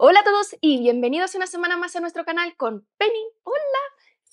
Hola a todos y bienvenidos una semana más a nuestro canal con Penny. ¡Hola!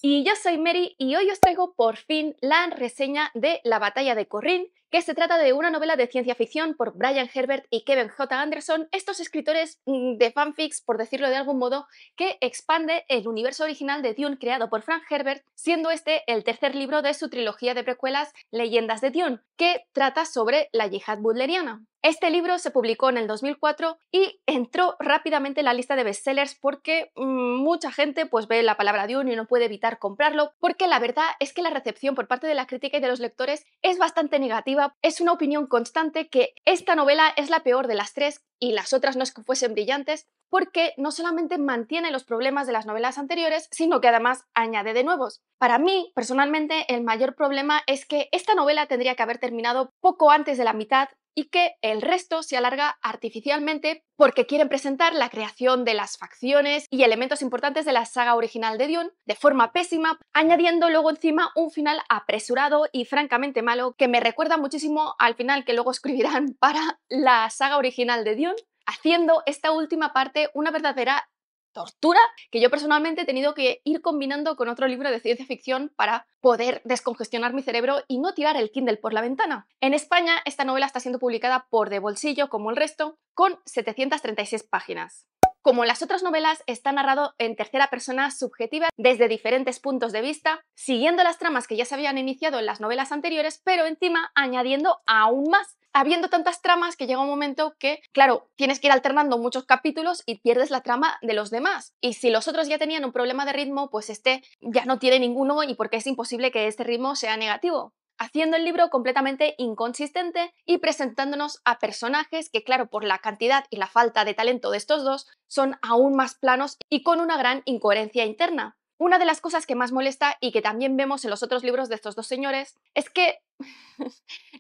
Y yo soy Mary y hoy os traigo por fin la reseña de La batalla de Corrin, que se trata de una novela de ciencia ficción por Brian Herbert y Kevin J. Anderson, estos escritores de fanfics, por decirlo de algún modo, que expande el universo original de Dune creado por Frank Herbert, siendo este el tercer libro de su trilogía de precuelas Leyendas de Dune, que trata sobre la yihad butleriana. Este libro se publicó en el 2004 y entró rápidamente en la lista de bestsellers porque mucha gente pues ve la palabra Dune y no puede evitar comprarlo, porque la verdad es que la recepción por parte de la crítica y de los lectores es bastante negativa. Es una opinión constante que esta novela es la peor de las tres y las otras no es que fuesen brillantes, porque no solamente mantiene los problemas de las novelas anteriores, sino que además añade de nuevos. Para mí, personalmente, el mayor problema es que esta novela tendría que haber terminado poco antes de la mitad y que el resto se alarga artificialmente porque quieren presentar la creación de las facciones y elementos importantes de la saga original de Dune de forma pésima, añadiendo luego encima un final apresurado y francamente malo que me recuerda muchísimo al final que luego escribirán para la saga original de Dune, haciendo esta última parte una verdadera tortura que yo personalmente he tenido que ir combinando con otro libro de ciencia ficción para poder descongestionar mi cerebro y no tirar el Kindle por la ventana. En España, esta novela está siendo publicada por De Bolsillo, como el resto, con 736 páginas. Como las otras novelas, está narrado en tercera persona subjetiva desde diferentes puntos de vista, siguiendo las tramas que ya se habían iniciado en las novelas anteriores, pero encima añadiendo aún más, habiendo tantas tramas que llega un momento que, claro, tienes que ir alternando muchos capítulos y pierdes la trama de los demás. Y si los otros ya tenían un problema de ritmo, pues este ya no tiene ninguno y porque es imposible que este ritmo sea negativo, haciendo el libro completamente inconsistente y presentándonos a personajes que, claro, por la cantidad y la falta de talento de estos dos, son aún más planos y con una gran incoherencia interna. Una de las cosas que más molesta y que también vemos en los otros libros de estos dos señores es que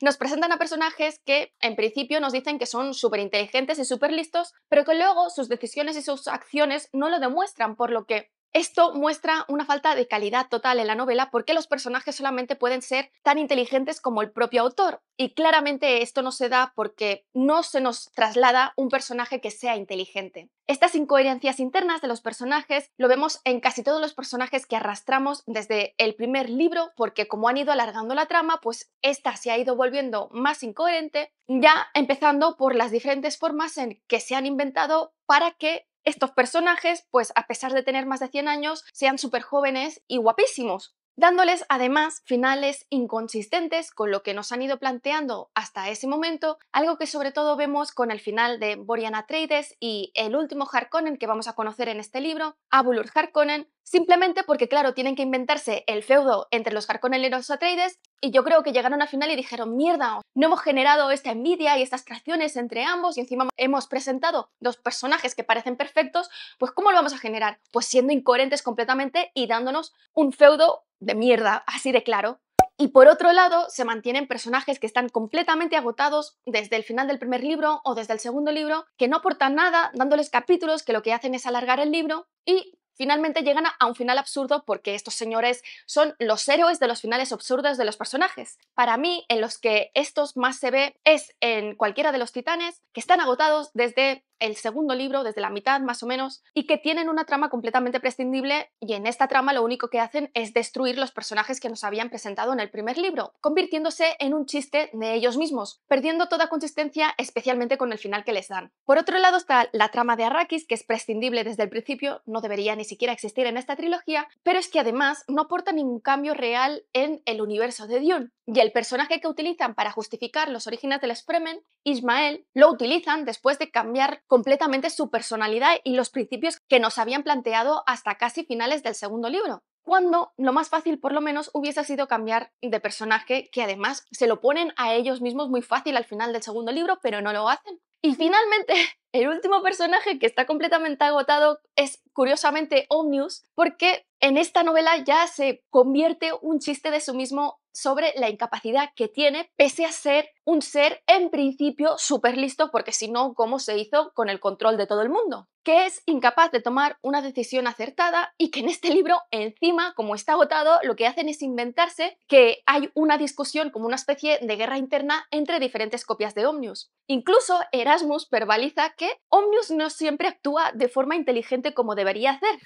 nos presentan a personajes que en principio nos dicen que son súper inteligentes y súper listos, pero que luego sus decisiones y sus acciones no lo demuestran, por lo que esto muestra una falta de calidad total en la novela porque los personajes solamente pueden ser tan inteligentes como el propio autor. Y claramente esto no se da porque no se nos traslada un personaje que sea inteligente. Estas incoherencias internas de los personajes lo vemos en casi todos los personajes que arrastramos desde el primer libro, porque como han ido alargando la trama, pues esta se ha ido volviendo más incoherente, ya empezando por las diferentes formas en que se han inventado para que estos personajes, pues a pesar de tener más de 100 años, sean súper jóvenes y guapísimos, dándoles además finales inconsistentes con lo que nos han ido planteando hasta ese momento, algo que sobre todo vemos con el final de Borian Atreides y el último Harkonnen que vamos a conocer en este libro, Avulur Harkonnen, simplemente porque claro, tienen que inventarse el feudo entre los Harkonnen y los Atreides y yo creo que llegaron al final y dijeron mierda, no hemos generado esta envidia y estas traiciones entre ambos y encima hemos presentado dos personajes que parecen perfectos, pues ¿cómo lo vamos a generar? Pues siendo incoherentes completamente y dándonos un feudo de mierda, así de claro. Y por otro lado, se mantienen personajes que están completamente agotados desde el final del primer libro o desde el segundo libro, que no aportan nada, dándoles capítulos que lo que hacen es alargar el libro y finalmente llegan a un final absurdo porque estos señores son los héroes de los finales absurdos de los personajes. Para mí, en los que estos más se ve es en cualquiera de los titanes, que están agotados desde el segundo libro, desde la mitad más o menos, y que tienen una trama completamente prescindible y en esta trama lo único que hacen es destruir los personajes que nos habían presentado en el primer libro, convirtiéndose en un chiste de ellos mismos, perdiendo toda consistencia especialmente con el final que les dan. Por otro lado está la trama de Arrakis, que es prescindible desde el principio, no debería ni siquiera existir en esta trilogía, pero es que además no aporta ningún cambio real en el universo de Dune. Y el personaje que utilizan para justificar los orígenes del Fremen, Ismael, lo utilizan después de cambiar completamente su personalidad y los principios que nos habían planteado hasta casi finales del segundo libro. Cuando lo más fácil por lo menos hubiese sido cambiar de personaje, que además se lo ponen a ellos mismos muy fácil al final del segundo libro, pero no lo hacen. Y finalmente, el último personaje que está completamente agotado es curiosamente Omnius, porque en esta novela ya se convierte un chiste de su mismo sobre la incapacidad que tiene pese a ser un ser en principio súper listo, porque si no, ¿cómo se hizo con el control de todo el mundo? Que es incapaz de tomar una decisión acertada y que en este libro, encima, como está agotado, lo que hacen es inventarse que hay una discusión como una especie de guerra interna entre diferentes copias de Omnius. Incluso Erasmus verbaliza que Omnius no siempre actúa de forma inteligente como debería hacer.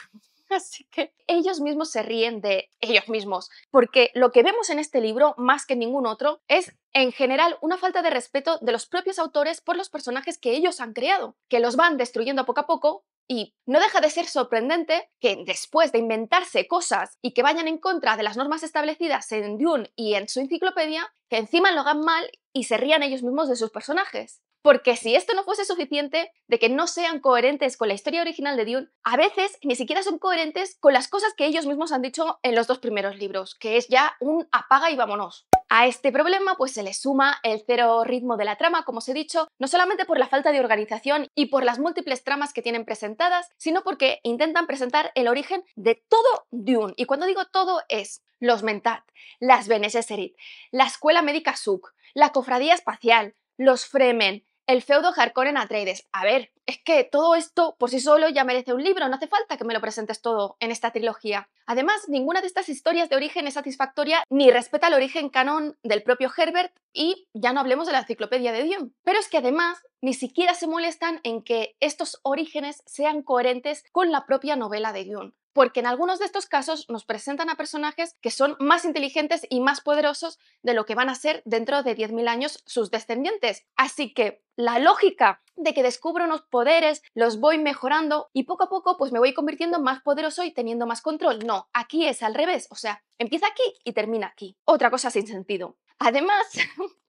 Así que ellos mismos se ríen de ellos mismos, porque lo que vemos en este libro, más que ningún otro, es en general una falta de respeto de los propios autores por los personajes que ellos han creado, que los van destruyendo poco a poco. Y no deja de ser sorprendente que después de inventarse cosas y que vayan en contra de las normas establecidas en Dune y en su enciclopedia, que encima lo hagan mal y se rían ellos mismos de sus personajes. Porque si esto no fuese suficiente de que no sean coherentes con la historia original de Dune, a veces ni siquiera son coherentes con las cosas que ellos mismos han dicho en los 2 primeros libros, que es ya un apaga y vámonos. A este problema pues se le suma el cero ritmo de la trama, como os he dicho, no solamente por la falta de organización y por las múltiples tramas que tienen presentadas, sino porque intentan presentar el origen de todo Dune. Y cuando digo todo es los Mentat, las Bene Gesserit, la Escuela Médica Suk, la Cofradía Espacial, los Fremen, el feudo Harkonnen Atreides. A ver, es que todo esto por sí solo ya merece un libro, no hace falta que me lo presentes todo en esta trilogía. Además, ninguna de estas historias de origen es satisfactoria ni respeta el origen canon del propio Herbert y ya no hablemos de la enciclopedia de Dune. Pero es que además ni siquiera se molestan en que estos orígenes sean coherentes con la propia novela de Dune. Porque en algunos de estos casos nos presentan a personajes que son más inteligentes y más poderosos de lo que van a ser dentro de 10.000 años sus descendientes. Así que la lógica de que descubro unos poderes, los voy mejorando y poco a poco pues me voy convirtiendo en más poderoso y teniendo más control. No, aquí es al revés, o sea, empieza aquí y termina aquí. Otra cosa sin sentido. Además,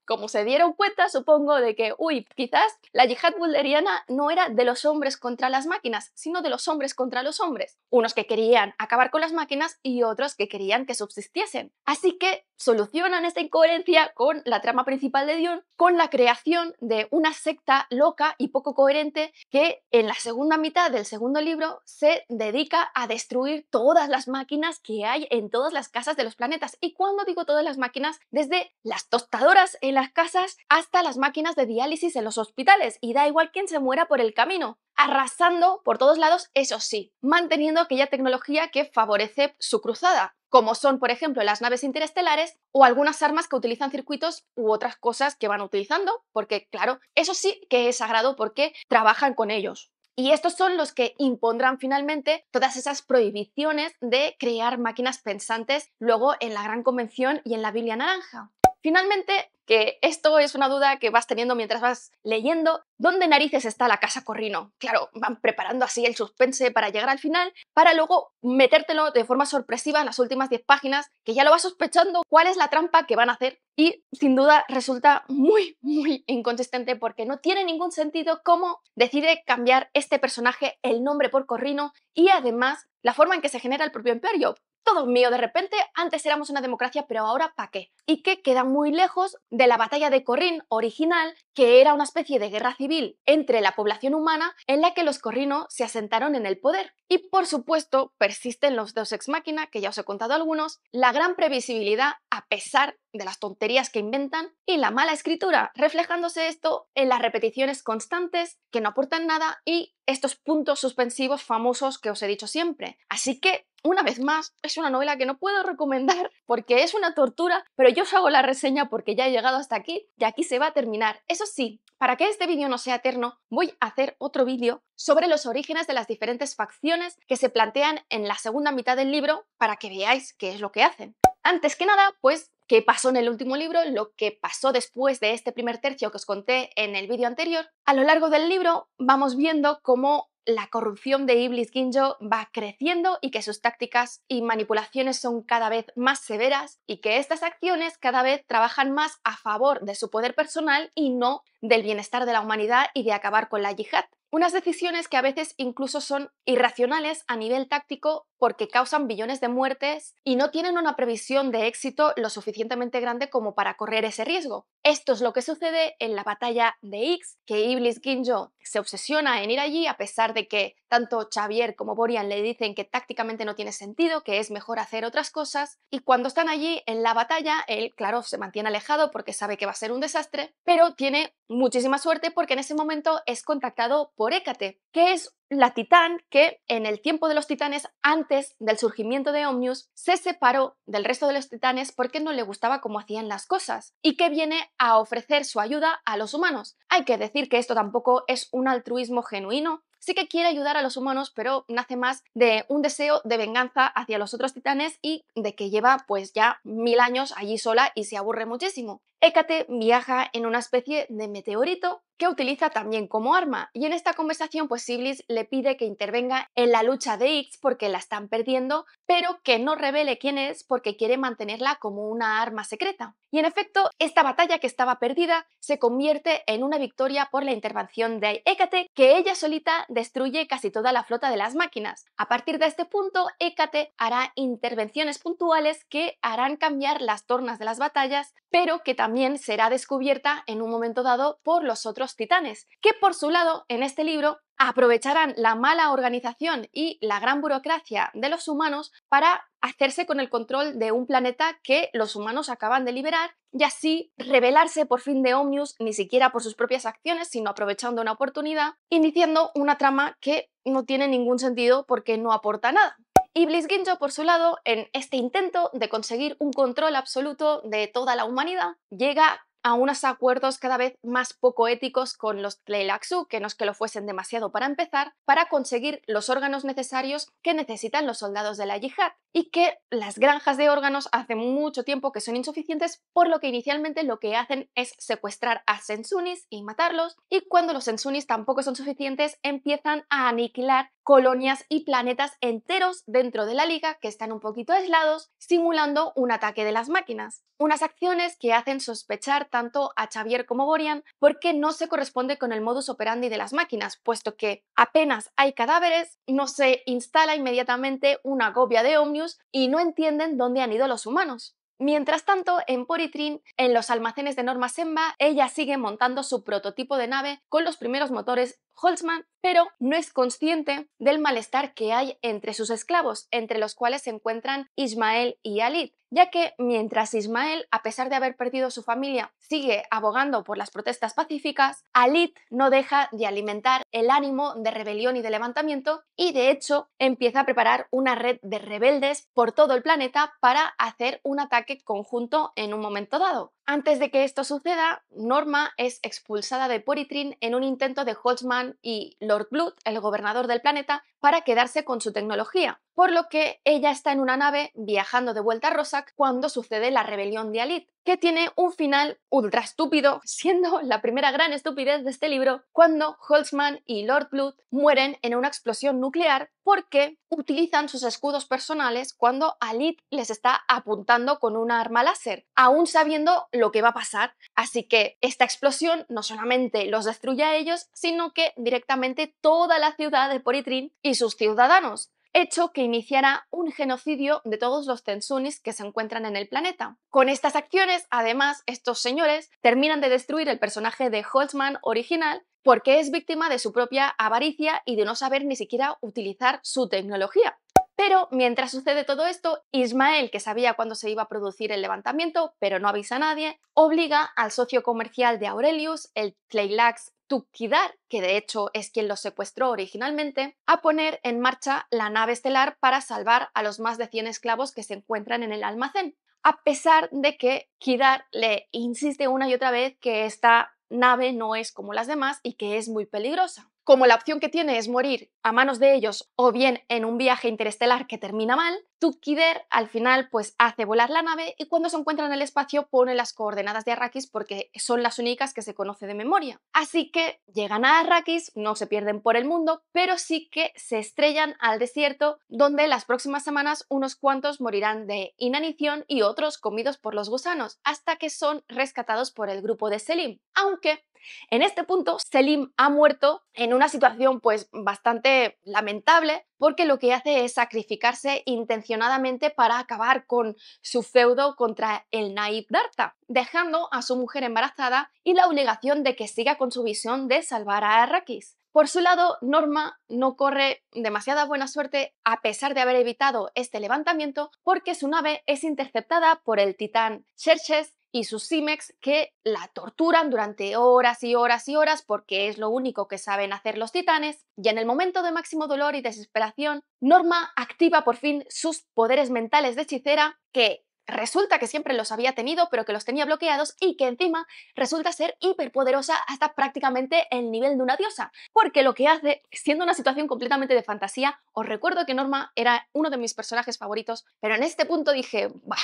como se dieron cuenta, supongo, de que, quizás la yihad bulderiana no era de los hombres contra las máquinas, sino de los hombres contra los hombres. Unos que querían acabar con las máquinas y otros que querían que subsistiesen. Así que solucionan esta incoherencia con la trama principal de Dune, con la creación de una secta loca y poco coherente que en la segunda mitad del segundo libro se dedica a destruir todas las máquinas que hay en todas las casas de los planetas. Y cuando digo todas las máquinas, desde las tostadoras en las casas hasta las máquinas de diálisis en los hospitales, y da igual quién se muera por el camino, arrasando por todos lados, eso sí, manteniendo aquella tecnología que favorece su cruzada, como son, por ejemplo, las naves interestelares o algunas armas que utilizan circuitos u otras cosas que van utilizando, porque claro, eso sí que es sagrado porque trabajan con ellos. Y estos son los que impondrán finalmente todas esas prohibiciones de crear máquinas pensantes luego en la Gran Convención y en la Biblia Naranja. Finalmente, que esto es una duda que vas teniendo mientras vas leyendo, ¿dónde narices está la casa Corrino? Claro, van preparando así el suspense para llegar al final, para luego metértelo de forma sorpresiva en las últimas 10 páginas, que ya lo vas sospechando cuál es la trampa que van a hacer. Y sin duda resulta muy inconsistente porque no tiene ningún sentido cómo decide cambiar este personaje el nombre por Corrino y además la forma en que se genera el propio imperio. Todo mío de repente, antes éramos una democracia, pero ahora ¿para qué? Y que queda muy lejos de la batalla de Corrin original, que era una especie de guerra civil entre la población humana en la que los Corrino se asentaron en el poder. Y por supuesto persisten los Deus Ex Machina, que ya os he contado algunos, la gran previsibilidad a pesar de las tonterías que inventan y la mala escritura, reflejándose esto en las repeticiones constantes que no aportan nada y estos puntos suspensivos famosos que os he dicho siempre. Así que, una vez más, es una novela que no puedo recomendar porque es una tortura, pero yo os hago la reseña porque ya he llegado hasta aquí y aquí se va a terminar. Eso sí, para que este vídeo no sea eterno, voy a hacer otro vídeo sobre los orígenes de las diferentes facciones que se plantean en la segunda mitad del libro para que veáis qué es lo que hacen. Antes que nada, pues, ¿qué pasó en el último libro? Lo que pasó después de este primer tercio que os conté en el vídeo anterior. A lo largo del libro vamos viendo cómo la corrupción de Iblis Ginjo va creciendo y que sus tácticas y manipulaciones son cada vez más severas y que estas acciones cada vez trabajan más a favor de su poder personal y no del bienestar de la humanidad y de acabar con la yihad. Unas decisiones que a veces incluso son irracionales a nivel táctico porque causan billones de muertes y no tienen una previsión de éxito lo suficientemente grande como para correr ese riesgo. Esto es lo que sucede en la batalla de Ix, que Iblis Ginjo se obsesiona en ir allí, a pesar de que tanto Xavier como Borian le dicen que tácticamente no tiene sentido, que es mejor hacer otras cosas, y cuando están allí en la batalla, él, claro, se mantiene alejado porque sabe que va a ser un desastre, pero tiene muchísima suerte porque en ese momento es contactado por Hécate, que es la titán que en el tiempo de los titanes, antes del surgimiento de Omnius, se separó del resto de los titanes porque no le gustaba cómo hacían las cosas y que viene a ofrecer su ayuda a los humanos. Hay que decir que esto tampoco es un altruismo genuino. Sí que quiere ayudar a los humanos, pero nace más de un deseo de venganza hacia los otros titanes y de que lleva pues ya 1000 años allí sola y se aburre muchísimo. Hécate viaja en una especie de meteorito que utiliza también como arma, y en esta conversación pues Siblis le pide que intervenga en la lucha de Ix porque la están perdiendo, pero que no revele quién es porque quiere mantenerla como una arma secreta. Y en efecto, esta batalla que estaba perdida se convierte en una victoria por la intervención de Hécate, que ella solita destruye casi toda la flota de las máquinas. A partir de este punto, Hécate hará intervenciones puntuales que harán cambiar las tornas de las batallas, pero que también será descubierta en un momento dado por los otros titanes, que por su lado, en este libro, aprovecharán la mala organización y la gran burocracia de los humanos para hacerse con el control de un planeta que los humanos acaban de liberar y así rebelarse por fin de Omnius, ni siquiera por sus propias acciones, sino aprovechando una oportunidad, iniciando una trama que no tiene ningún sentido porque no aporta nada. Y Bliss Ginjo, por su lado, en este intento de conseguir un control absoluto de toda la humanidad, llega a unos acuerdos cada vez más poco éticos con los Tleilaxu, que no es que lo fuesen demasiado para empezar, para conseguir los órganos necesarios que necesitan los soldados de la yihad, y que las granjas de órganos hace mucho tiempo que son insuficientes, por lo que inicialmente lo que hacen es secuestrar a Sensunis y matarlos, y cuando los Sensunis tampoco son suficientes, empiezan a aniquilar colonias y planetas enteros dentro de la liga que están un poquito aislados, simulando un ataque de las máquinas. Unas acciones que hacen sospechar tanto a Xavier como Borian porque no se corresponde con el modus operandi de las máquinas, puesto que apenas hay cadáveres, no se instala inmediatamente una copia de Omnius y no entienden dónde han ido los humanos. Mientras tanto, en Poritrin, en los almacenes de Norma Semba, ella sigue montando su prototipo de nave con los primeros motores Holtzman, pero no es consciente del malestar que hay entre sus esclavos, entre los cuales se encuentran Ismael y Alit, ya que mientras Ismael, a pesar de haber perdido su familia, sigue abogando por las protestas pacíficas, Alit no deja de alimentar el ánimo de rebelión y de levantamiento y de hecho empieza a preparar una red de rebeldes por todo el planeta para hacer un ataque conjunto en un momento dado. Antes de que esto suceda, Norma es expulsada de Poritrin en un intento de Holtzman y Lord Blood, el gobernador del planeta, para quedarse con su tecnología, por lo que ella está en una nave viajando de vuelta a Rosak cuando sucede la rebelión de Alit, que tiene un final ultra estúpido, siendo la primera gran estupidez de este libro cuando Holtzman y Lord Blood mueren en una explosión nuclear porque utilizan sus escudos personales cuando Alit les está apuntando con una arma láser, aún sabiendo lo que va a pasar. Así que esta explosión no solamente los destruye a ellos, sino que directamente toda la ciudad de Poritrin y sus ciudadanos, hecho que iniciará un genocidio de todos los Tensunis que se encuentran en el planeta. Con estas acciones, además, estos señores terminan de destruir el personaje de Holtzman original porque es víctima de su propia avaricia y de no saber ni siquiera utilizar su tecnología. Pero mientras sucede todo esto, Ismael, que sabía cuándo se iba a producir el levantamiento, pero no avisa a nadie, obliga al socio comercial de Aurelius, el Tleilax Tukkidar, que de hecho es quien los secuestró originalmente, a poner en marcha la nave estelar para salvar a los más de 100 esclavos que se encuentran en el almacén, a pesar de que Kidar le insiste una y otra vez que esta nave no es como las demás y que es muy peligrosa. Como la opción que tiene es morir a manos de ellos o bien en un viaje interestelar que termina mal, Tukkidar al final pues hace volar la nave y cuando se encuentra en el espacio pone las coordenadas de Arrakis porque son las únicas que se conoce de memoria. Así que llegan a Arrakis, no se pierden por el mundo, pero sí que se estrellan al desierto donde las próximas semanas unos cuantos morirán de inanición y otros comidos por los gusanos, hasta que son rescatados por el grupo de Selim. Aunque en este punto Selim ha muerto en una situación pues bastante lamentable porque lo que hace es sacrificarse intencionadamente para acabar con su feudo contra el Naib Dartha, dejando a su mujer embarazada y la obligación de que siga con su visión de salvar a Arrakis. Por su lado, Norma no corre demasiada buena suerte a pesar de haber evitado este levantamiento, porque su nave es interceptada por el titán Xerxes y sus Simex, que la torturan durante horas y horas y horas porque es lo único que saben hacer los titanes, y en el momento de máximo dolor y desesperación, Norma activa por fin sus poderes mentales de hechicera, que resulta que siempre los había tenido, pero que los tenía bloqueados, y que encima resulta ser hiperpoderosa hasta prácticamente el nivel de una diosa, porque lo que hace, siendo una situación completamente de fantasía, os recuerdo que Norma era uno de mis personajes favoritos, pero en este punto dije, bah,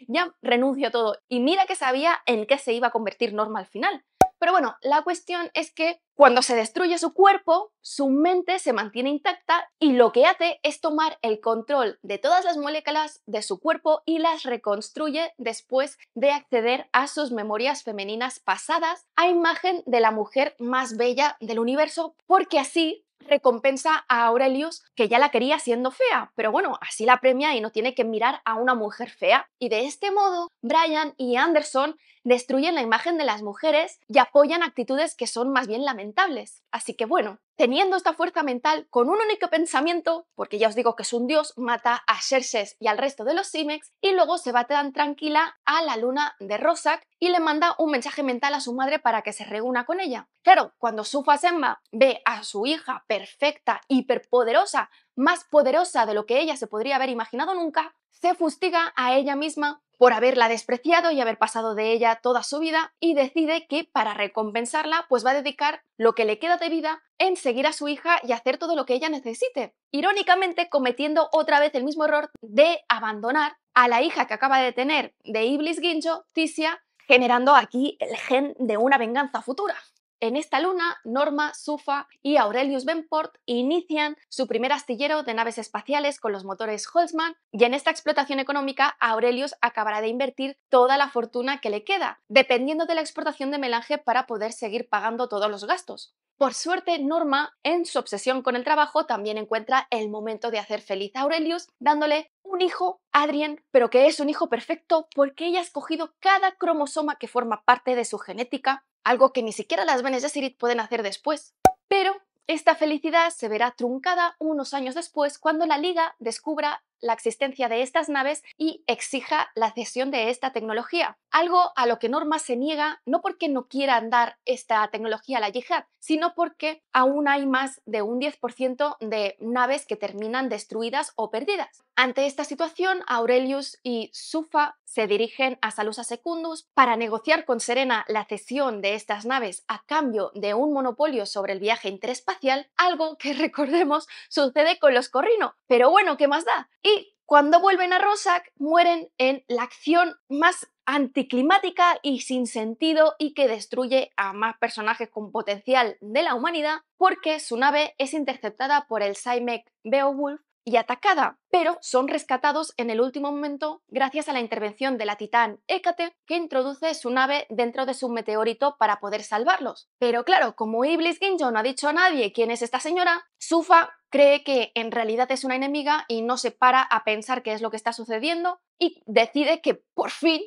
ya renuncio a todo, y mira que sabía en qué se iba a convertir Norma al final. Pero bueno, la cuestión es que cuando se destruye su cuerpo, su mente se mantiene intacta y lo que hace es tomar el control de todas las moléculas de su cuerpo y las reconstruye después de acceder a sus memorias femeninas pasadas a imagen de la mujer más bella del universo, porque así recompensa a Aurelius, que ya la quería siendo fea, pero bueno, así la premia y no tiene que mirar a una mujer fea. Y de este modo, Brian y Anderson destruyen la imagen de las mujeres y apoyan actitudes que son más bien lamentables. Así que bueno, teniendo esta fuerza mental, con un único pensamiento, porque ya os digo que es un dios, mata a Xerxes y al resto de los Simex y luego se va tan tranquila a la luna de Roszak y le manda un mensaje mental a su madre para que se reúna con ella. Claro, cuando Sufa Semba ve a su hija perfecta, hiperpoderosa, más poderosa de lo que ella se podría haber imaginado nunca, se fustiga a ella misma por haberla despreciado y haber pasado de ella toda su vida, y decide que para recompensarla pues va a dedicar lo que le queda de vida en seguir a su hija y hacer todo lo que ella necesite, irónicamente cometiendo otra vez el mismo error de abandonar a la hija que acaba de tener de Iblis Ginjo, Tisia, generando aquí el gen de una venganza futura. En esta luna, Norma, Sufa y Aurelius Venport inician su primer astillero de naves espaciales con los motores Holtzmann, y en esta explotación económica Aurelius acabará de invertir toda la fortuna que le queda, dependiendo de la exportación de melange para poder seguir pagando todos los gastos. Por suerte, Norma, en su obsesión con el trabajo, también encuentra el momento de hacer feliz a Aurelius, dándole un hijo, Adrien, pero que es un hijo perfecto porque ella ha escogido cada cromosoma que forma parte de su genética, algo que ni siquiera las Bene Gesserit pueden hacer después. Pero esta felicidad se verá truncada unos años después cuando la Liga descubra la existencia de estas naves y exija la cesión de esta tecnología, algo a lo que Norma se niega, no porque no quiera dar esta tecnología a la yihad, sino porque aún hay más de un 10% de naves que terminan destruidas o perdidas. Ante esta situación, Aurelius y Sufa se dirigen a Salusa Secundus para negociar con Serena la cesión de estas naves a cambio de un monopolio sobre el viaje interespacial, algo que, recordemos, sucede con los Corrino, pero bueno, ¿qué más da? Y cuando vuelven a Roszak, mueren en la acción más anticlimática y sin sentido y que destruye a más personajes con potencial de la humanidad, porque su nave es interceptada por el Simek Beowulf y atacada, pero son rescatados en el último momento gracias a la intervención de la titán Hécate, que introduce su nave dentro de su meteorito para poder salvarlos. Pero claro, como Iblis Ginjo no ha dicho a nadie quién es esta señora, Sufa cree que en realidad es una enemiga y no se para a pensar qué es lo que está sucediendo y decide que por fin,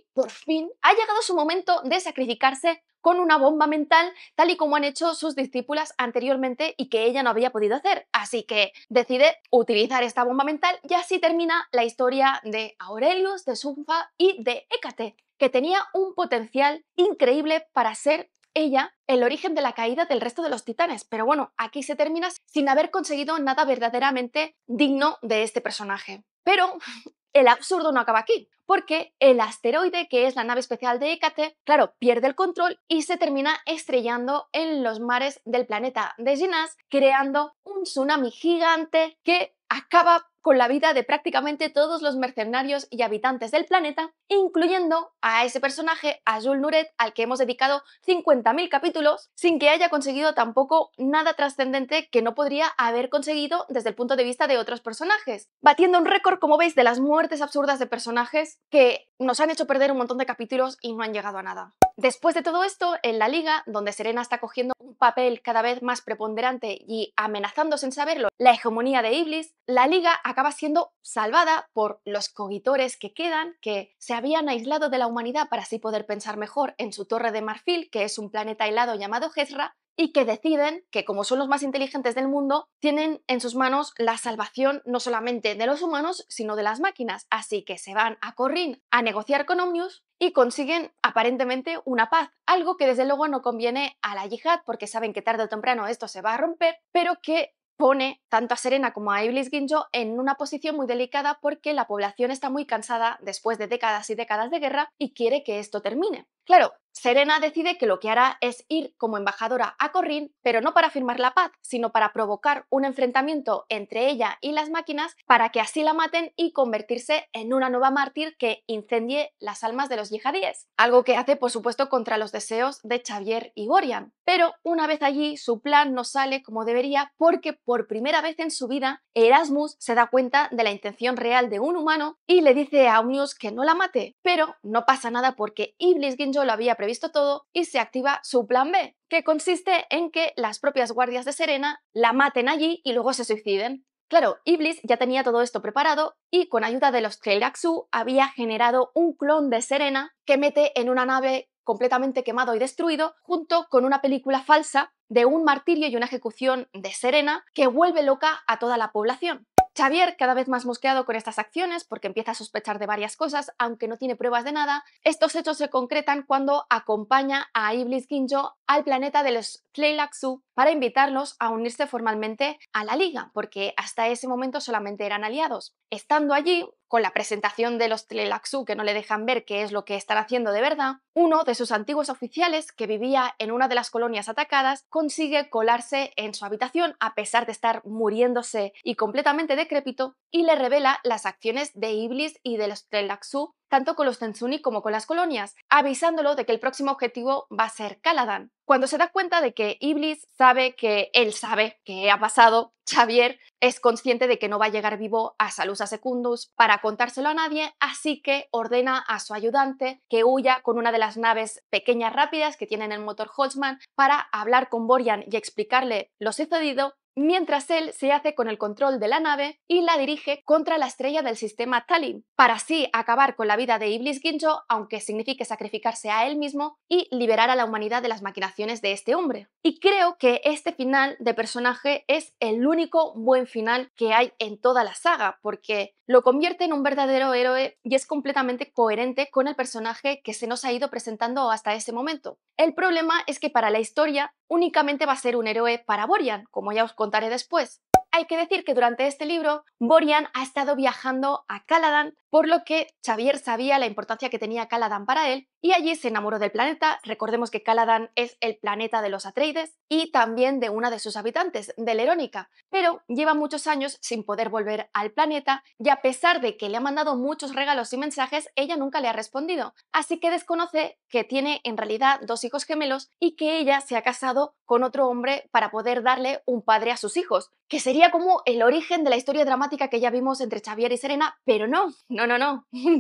ha llegado su momento de sacrificarse con una bomba mental, tal y como han hecho sus discípulas anteriormente y que ella no había podido hacer. Así que decide utilizar esta bomba mental y así termina la historia de Aurelius, de Sufa y de Hécate, que tenía un potencial increíble para ser ella el origen de la caída del resto de los titanes. Pero bueno, aquí se termina sin haber conseguido nada verdaderamente digno de este personaje. Pero el absurdo no acaba aquí, porque el asteroide, que es la nave especial de Hécate, claro, pierde el control y se termina estrellando en los mares del planeta de Ginas, creando un tsunami gigante que acaba con la vida de prácticamente todos los mercenarios y habitantes del planeta, incluyendo a ese personaje, a Jules Nuret, al que hemos dedicado 50.000 capítulos, sin que haya conseguido tampoco nada trascendente que no podría haber conseguido desde el punto de vista de otros personajes, batiendo un récord, como veis, de las muertes absurdas de personajes que nos han hecho perder un montón de capítulos y no han llegado a nada. Después de todo esto, en la liga, donde Serena está cogiendo un papel cada vez más preponderante y amenazando sin saberlo la hegemonía de Iblis, la liga acaba siendo salvada por los cogitores que quedan, que se habían aislado de la humanidad para así poder pensar mejor en su torre de marfil, que es un planeta aislado llamado Hezra, y que deciden que, como son los más inteligentes del mundo, tienen en sus manos la salvación no solamente de los humanos, sino de las máquinas. Así que se van a Corrin a negociar con Omnius y consiguen aparentemente una paz, algo que desde luego no conviene a la yihad porque saben que tarde o temprano esto se va a romper, pero que pone tanto a Serena como a Iblis Ginjo en una posición muy delicada porque la población está muy cansada después de décadas y décadas de guerra y quiere que esto termine. Claro, Serena decide que lo que hará es ir como embajadora a Corrin, pero no para firmar la paz, sino para provocar un enfrentamiento entre ella y las máquinas para que así la maten y convertirse en una nueva mártir que incendie las almas de los yihadíes. Algo que hace, por supuesto, contra los deseos de Xavier y Gorian. Pero una vez allí, su plan no sale como debería porque por primera vez en su vida Erasmus se da cuenta de la intención real de un humano y le dice a Omnius que no la mate. Pero no pasa nada porque Iblis Ginjo lo había previsto todo y se activa su plan B, que consiste en que las propias guardias de Serena la maten allí y luego se suiciden. Claro, Iblis ya tenía todo esto preparado y con ayuda de los Tleilaxu había generado un clon de Serena que mete en una nave completamente quemado y destruido junto con una película falsa de un martirio y una ejecución de Serena que vuelve loca a toda la población. Xavier, cada vez más mosqueado con estas acciones porque empieza a sospechar de varias cosas, aunque no tiene pruebas de nada, estos hechos se concretan cuando acompaña a Iblis Ginjo al planeta de los Tleilaxu para invitarlos a unirse formalmente a la Liga, porque hasta ese momento solamente eran aliados. Estando allí, con la presentación de los Tleilaxu que no le dejan ver qué es lo que están haciendo de verdad, uno de sus antiguos oficiales, que vivía en una de las colonias atacadas, consigue colarse en su habitación a pesar de estar muriéndose y completamente decrépito, y le revela las acciones de Iblis y de los Tleilaxu tanto con los Tensuni como con las colonias, avisándolo de que el próximo objetivo va a ser Caladan. Cuando se da cuenta de que Iblis sabe que él sabe qué ha pasado, Xavier es consciente de que no va a llegar vivo a Salusa Secundus para contárselo a nadie, así que ordena a su ayudante que huya con una de las naves pequeñas rápidas que tienen el motor Holtzman para hablar con Borian y explicarle lo sucedido, mientras él se hace con el control de la nave y la dirige contra la estrella del sistema Tallinn, para así acabar con la vida de Iblis Ginjo, aunque signifique sacrificarse a él mismo y liberar a la humanidad de las maquinaciones de este hombre. Y creo que este final de personaje es el único buen final que hay en toda la saga, porque lo convierte en un verdadero héroe y es completamente coherente con el personaje que se nos ha ido presentando hasta ese momento. El problema es que para la historia únicamente va a ser un héroe para Borian, como ya os contaré después. Hay que decir que durante este libro Borian ha estado viajando a Caladan, por lo que Xavier sabía la importancia que tenía Caladan para él y allí se enamoró del planeta. Recordemos que Caladan es el planeta de los Atreides y también de una de sus habitantes, de Lerónica, pero lleva muchos años sin poder volver al planeta y a pesar de que le ha mandado muchos regalos y mensajes, ella nunca le ha respondido, así que desconoce que tiene en realidad dos hijos gemelos y que ella se ha casado con otro hombre para poder darle un padre a sus hijos, que sería como el origen de la historia dramática que ya vimos entre Xavier y Serena, pero no,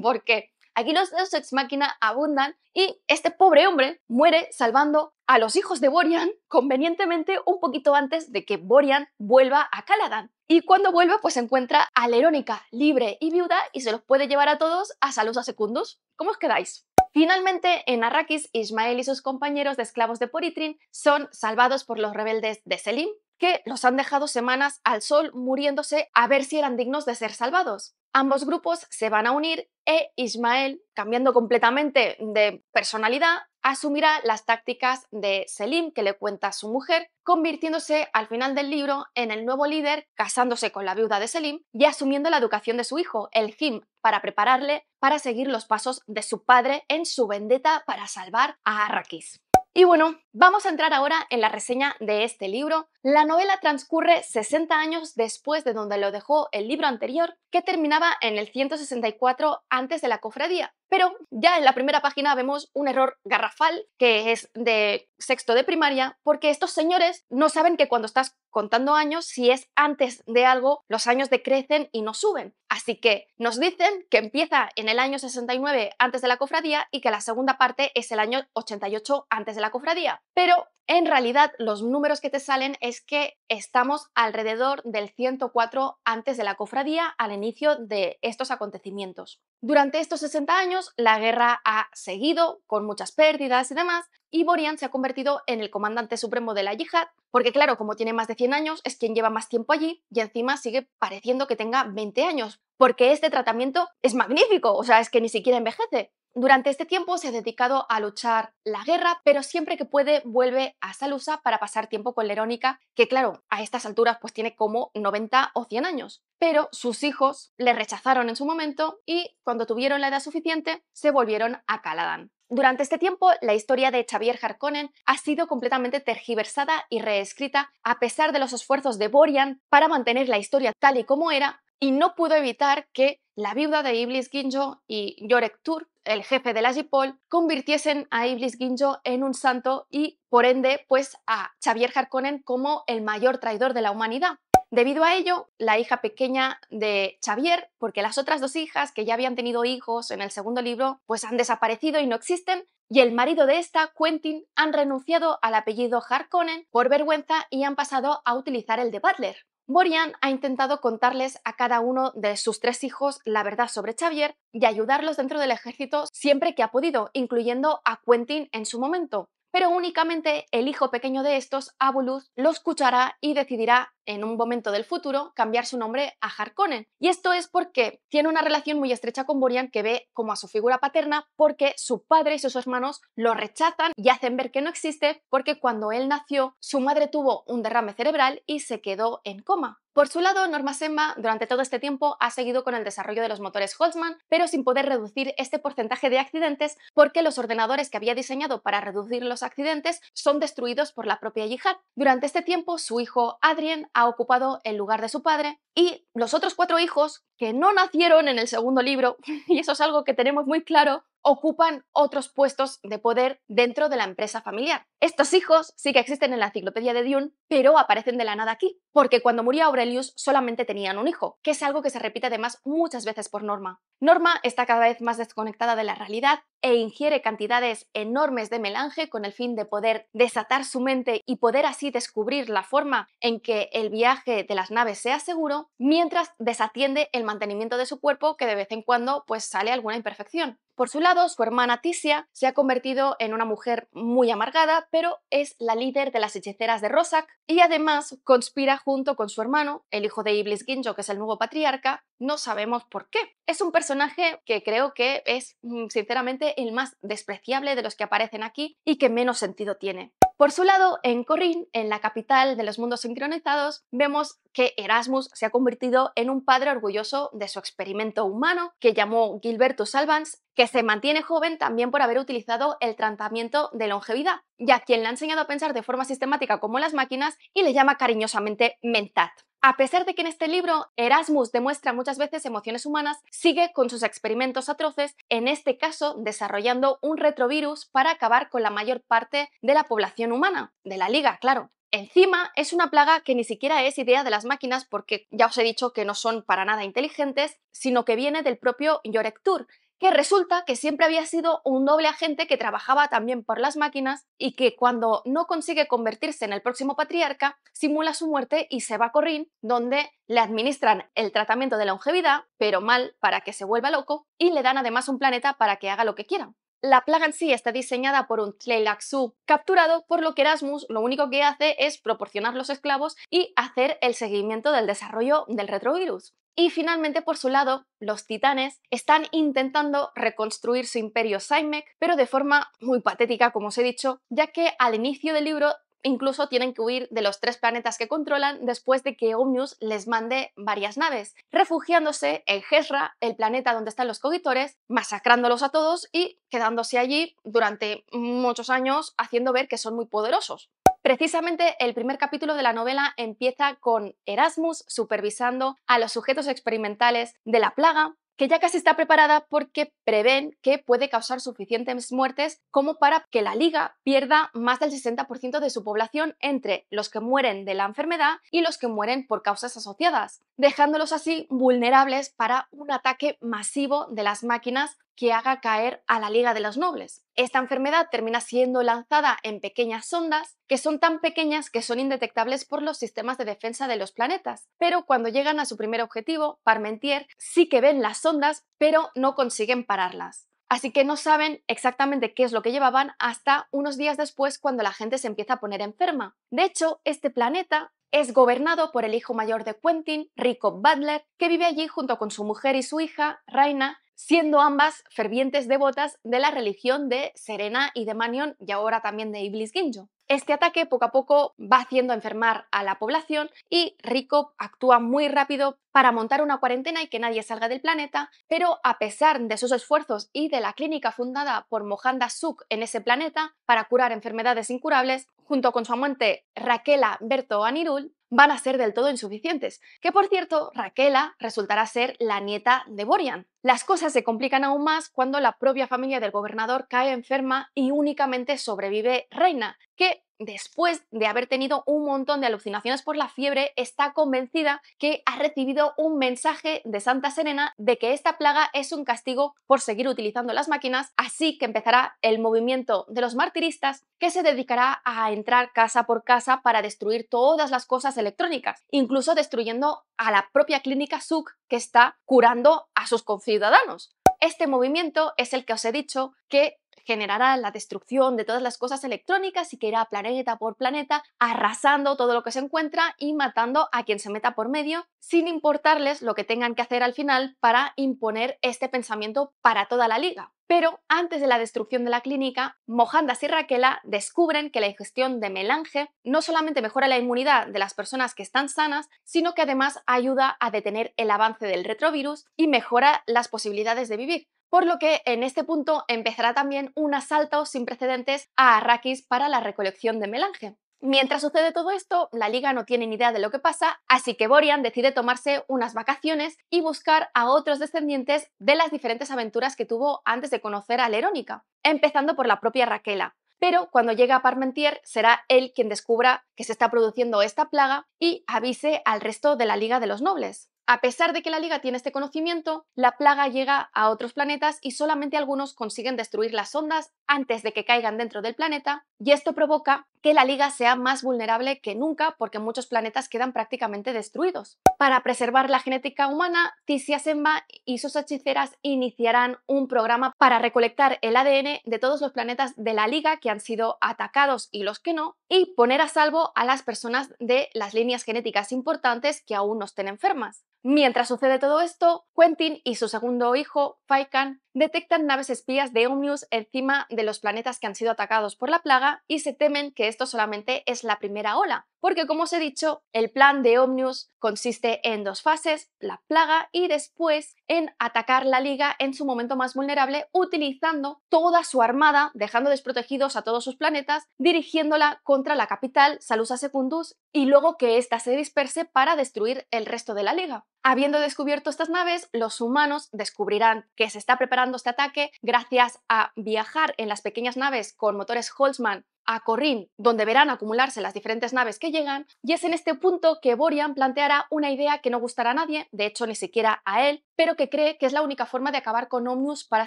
porque aquí los Deus Ex Machina abundan y este pobre hombre muere salvando a los hijos de Borian convenientemente un poquito antes de que Borian vuelva a Caladan. Y cuando vuelve pues encuentra a Lerónica libre y viuda y se los puede llevar a todos a Salusa Secundus. ¿Cómo os quedáis? Finalmente, en Arrakis, Ismael y sus compañeros de esclavos de Poritrin son salvados por los rebeldes de Selim, que los han dejado semanas al sol muriéndose a ver si eran dignos de ser salvados. Ambos grupos se van a unir e Ismael, cambiando completamente de personalidad, asumirá las tácticas de Selim que le cuenta a su mujer, convirtiéndose al final del libro en el nuevo líder, casándose con la viuda de Selim y asumiendo la educación de su hijo, el Him, para prepararle para seguir los pasos de su padre en su vendetta para salvar a Arrakis. Y bueno, Vamos a entrar ahora en la reseña de este libro. La novela transcurre 60 años después de donde lo dejó el libro anterior, que terminaba en el 164 antes de la cofradía. Pero ya en la primera página vemos un error garrafal, que es de sexto de primaria, porque estos señores no saben que cuando estás contando años, si es antes de algo, los años decrecen y no suben. Así que nos dicen que empieza en el año 69 antes de la cofradía y que la segunda parte es el año 88 antes de la cofradía. Pero en realidad los números que te salen es que estamos alrededor del 104 antes de la cofradía al inicio de estos acontecimientos. Durante estos 60 años la guerra ha seguido con muchas pérdidas y demás, y Borian se ha convertido en el comandante supremo de la yihad, porque claro, como tiene más de 100 años, es quien lleva más tiempo allí y encima sigue pareciendo que tenga 20 años, porque este tratamiento es magnífico, o sea, es que ni siquiera envejece. Durante este tiempo se ha dedicado a luchar la guerra, pero siempre que puede vuelve a Salusa para pasar tiempo con Lerónica, que claro, a estas alturas pues tiene como 90 o 100 años. Pero sus hijos le rechazaron en su momento y cuando tuvieron la edad suficiente se volvieron a Caladan. Durante este tiempo, la historia de Xavier Harkonnen ha sido completamente tergiversada y reescrita a pesar de los esfuerzos de Borian para mantener la historia tal y como era, y no pudo evitar que la viuda de Iblis Ginjo y Yorek Tur, el jefe de la Jipol, convirtiesen a Iblis Ginjo en un santo y, por ende, pues a Xavier Harkonnen como el mayor traidor de la humanidad. Debido a ello, la hija pequeña de Xavier, porque las otras dos hijas que ya habían tenido hijos en el segundo libro, pues han desaparecido y no existen, y el marido de esta, Quentin, han renunciado al apellido Harkonnen por vergüenza y han pasado a utilizar el de Butler. Borian ha intentado contarles a cada uno de sus tres hijos la verdad sobre Xavier y ayudarlos dentro del ejército siempre que ha podido, incluyendo a Quentin en su momento. Pero únicamente el hijo pequeño de estos, Abuluz, lo escuchará y decidirá en un momento del futuro cambiar su nombre a Harkonnen. Y esto es porque tiene una relación muy estrecha con Borian, que ve como a su figura paterna, porque su padre y sus hermanos lo rechazan y hacen ver que no existe, porque cuando él nació su madre tuvo un derrame cerebral y se quedó en coma. Por su lado, Norma Semba durante todo este tiempo ha seguido con el desarrollo de los motores Holtzman, pero sin poder reducir este porcentaje de accidentes porque los ordenadores que había diseñado para reducir los accidentes son destruidos por la propia yihad. Durante este tiempo, su hijo Adrien ha ocupado el lugar de su padre y los otros cuatro hijos, que no nacieron en el segundo libro, y eso es algo que tenemos muy claro, ocupan otros puestos de poder dentro de la empresa familiar. Estos hijos sí que existen en la enciclopedia de Dune, pero aparecen de la nada aquí, porque cuando murió Aurelius solamente tenían un hijo, que es algo que se repite además muchas veces por Norma. Norma está cada vez más desconectada de la realidad e ingiere cantidades enormes de melange con el fin de poder desatar su mente y poder así descubrir la forma en que el viaje de las naves sea seguro, mientras desatiende el mantenimiento de su cuerpo, que de vez en cuando pues sale alguna imperfección. Por su lado, su hermana Tisia se ha convertido en una mujer muy amargada, pero es la líder de las hechiceras de Rosak y además conspira junto con su hermano, el hijo de Iblis Ginjo, que es el nuevo patriarca. No sabemos por qué. Es un personaje que creo que es, sinceramente, el más despreciable de los que aparecen aquí y que menos sentido tiene. Por su lado, en Corrin, en la capital de los mundos sincronizados, vemos que Erasmus se ha convertido en un padre orgulloso de su experimento humano, que llamó Gilbertus Albans, que se mantiene joven también por haber utilizado el tratamiento de longevidad, y a quien le ha enseñado a pensar de forma sistemática como las máquinas y le llama cariñosamente Mentat. A pesar de que en este libro Erasmus demuestra muchas veces emociones humanas, sigue con sus experimentos atroces, en este caso desarrollando un retrovirus para acabar con la mayor parte de la población humana, de la Liga, claro. Encima, es una plaga que ni siquiera es idea de las máquinas porque ya os he dicho que no son para nada inteligentes, sino que viene del propio Yorek Tur, que resulta que siempre había sido un doble agente que trabajaba también por las máquinas y que cuando no consigue convertirse en el próximo patriarca, simula su muerte y se va a Corrin, donde le administran el tratamiento de longevidad, pero mal para que se vuelva loco, y le dan además un planeta para que haga lo que quiera. La plaga en sí está diseñada por un Tleilaxu capturado, por lo que Erasmus lo único que hace es proporcionar los esclavos y hacer el seguimiento del desarrollo del retrovirus. Y finalmente, por su lado, los titanes están intentando reconstruir su imperio Saimek, pero de forma muy patética, como os he dicho, ya que al inicio del libro incluso tienen que huir de los 3 planetas que controlan después de que Omnius les mande varias naves, refugiándose en Hesra, el planeta donde están los cogitores, masacrándolos a todos y quedándose allí durante muchos años haciendo ver que son muy poderosos. Precisamente el primer capítulo de la novela empieza con Erasmus supervisando a los sujetos experimentales de la plaga, que ya casi está preparada porque prevén que puede causar suficientes muertes como para que la Liga pierda más del 60% de su población entre los que mueren de la enfermedad y los que mueren por causas asociadas, dejándolos así vulnerables para un ataque masivo de las máquinas que haga caer a la Liga de los Nobles. Esta enfermedad termina siendo lanzada en pequeñas sondas que son tan pequeñas que son indetectables por los sistemas de defensa de los planetas, pero cuando llegan a su primer objetivo, Parmentier, sí que ven las sondas, pero no consiguen pararlas. Así que no saben exactamente qué es lo que llevaban hasta unos días después cuando la gente se empieza a poner enferma. De hecho, este planeta es gobernado por el hijo mayor de Quentin, Rico Butler, que vive allí junto con su mujer y su hija, Raina, siendo ambas fervientes devotas de la religión de Serena y de Manion y ahora también de Iblis Ginjo. Este ataque poco a poco va haciendo enfermar a la población y Rico actúa muy rápido para montar una cuarentena y que nadie salga del planeta, pero a pesar de sus esfuerzos y de la clínica fundada por Mohandas Sukh en ese planeta para curar enfermedades incurables, junto con su amante Raquela Berto Anirul, van a ser del todo insuficientes, que por cierto, Raquela resultará ser la nieta de Borian. Las cosas se complican aún más cuando la propia familia del gobernador cae enferma y únicamente sobrevive Reina, que después de haber tenido un montón de alucinaciones por la fiebre, está convencida que ha recibido un mensaje de Santa Serena de que esta plaga es un castigo por seguir utilizando las máquinas, así que empezará el movimiento de los martiristas, que se dedicará a entrar casa por casa para destruir todas las cosas electrónicas, incluso destruyendo a la propia clínica Suk que está curando a sus conciudadanos. Este movimiento es el que os he dicho que generará la destrucción de todas las cosas electrónicas y que irá planeta por planeta arrasando todo lo que se encuentra y matando a quien se meta por medio, sin importarles lo que tengan que hacer al final para imponer este pensamiento para toda la liga. Pero antes de la destrucción de la clínica, Mohandas y Raquela descubren que la ingestión de melange no solamente mejora la inmunidad de las personas que están sanas, sino que además ayuda a detener el avance del retrovirus y mejora las posibilidades de vivir. Por lo que en este punto empezará también un asalto sin precedentes a Arrakis para la recolección de melange. Mientras sucede todo esto, la Liga no tiene ni idea de lo que pasa, así que Borian decide tomarse unas vacaciones y buscar a otros descendientes de las diferentes aventuras que tuvo antes de conocer a Lerónica, empezando por la propia Raquela. Pero cuando llega a Parmentier será él quien descubra que se está produciendo esta plaga y avise al resto de la Liga de los Nobles. A pesar de que la Liga tiene este conocimiento, la plaga llega a otros planetas y solamente algunos consiguen destruir las ondas antes de que caigan dentro del planeta, y esto provoca que la Liga sea más vulnerable que nunca porque muchos planetas quedan prácticamente destruidos. Para preservar la genética humana, Tisia Senba y sus hechiceras iniciarán un programa para recolectar el ADN de todos los planetas de la Liga que han sido atacados y los que no, y poner a salvo a las personas de las líneas genéticas importantes que aún no estén enfermas. Mientras sucede todo esto, Quentin y su segundo hijo, Faikan, detectan naves espías de Omnius encima de los planetas que han sido atacados por la plaga y se temen que esto solamente es la primera ola, porque como os he dicho, el plan de Omnius consiste en 2 fases, la plaga y después en atacar la Liga en su momento más vulnerable utilizando toda su armada, dejando desprotegidos a todos sus planetas, dirigiéndola contra la capital, Salusa Secundus, y luego que ésta se disperse para destruir el resto de la Liga. Habiendo descubierto estas naves, los humanos descubrirán que se está preparando este ataque gracias a viajar en las pequeñas naves con motores Holtzmann a Corrin, donde verán acumularse las diferentes naves que llegan, y es en este punto que Borian planteará una idea que no gustará a nadie, de hecho ni siquiera a él, pero que cree que es la única forma de acabar con Omnius para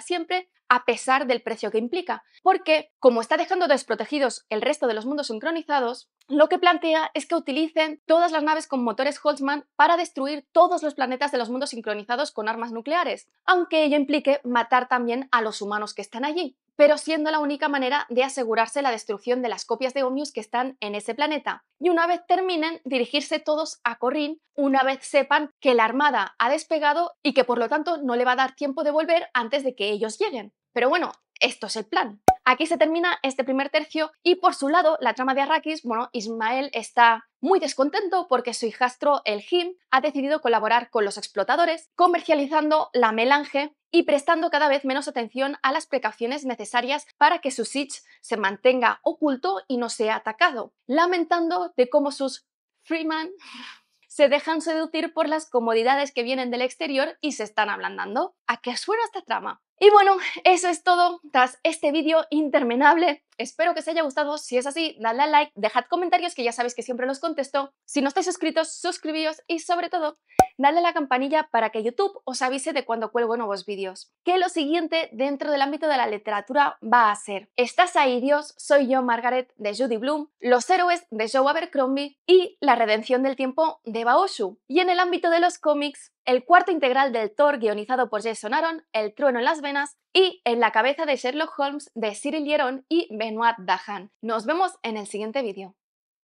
siempre, a pesar del precio que implica, porque como está dejando desprotegidos el resto de los mundos sincronizados, lo que plantea es que utilicen todas las naves con motores Holtzmann para destruir todos los planetas de los mundos sincronizados con armas nucleares, aunque ello implique matar también a los humanos que están allí, pero siendo la única manera de asegurarse la destrucción de las copias de Omnius que están en ese planeta. Y una vez terminen, dirigirse todos a Corrin, una vez sepan que la armada ha despegado y que por lo tanto no le va a dar tiempo de volver antes de que ellos lleguen. Pero bueno, esto es el plan. Aquí se termina este primer tercio y por su lado, la trama de Arrakis, bueno, Ismael está muy descontento porque su hijastro, el Him, ha decidido colaborar con los explotadores, comercializando la melange y prestando cada vez menos atención a las precauciones necesarias para que su Sitch se mantenga oculto y no sea atacado, lamentando de cómo sus Freeman se dejan seducir por las comodidades que vienen del exterior y se están ablandando. ¿A qué suena esta trama? Y bueno, eso es todo tras este vídeo interminable. Espero que os haya gustado. Si es así, dadle a like, dejad comentarios que ya sabéis que siempre los contesto. Si no estáis suscritos, suscribíos y sobre todo, dadle a la campanilla para que YouTube os avise de cuando cuelgo nuevos vídeos. Que lo siguiente dentro del ámbito de la literatura va a ser ¿Estás ahí, Dios? Soy yo, Margaret, de Judy Blume, Los héroes de Joe Abercrombie y La redención del tiempo de Baoshu. Y en el ámbito de los cómics, el cuarto integral del Thor guionizado por Jason Aaron, El trueno en las venas y En la cabeza de Sherlock Holmes de Cyril Yeron y Benoit Dahan. Nos vemos en el siguiente vídeo.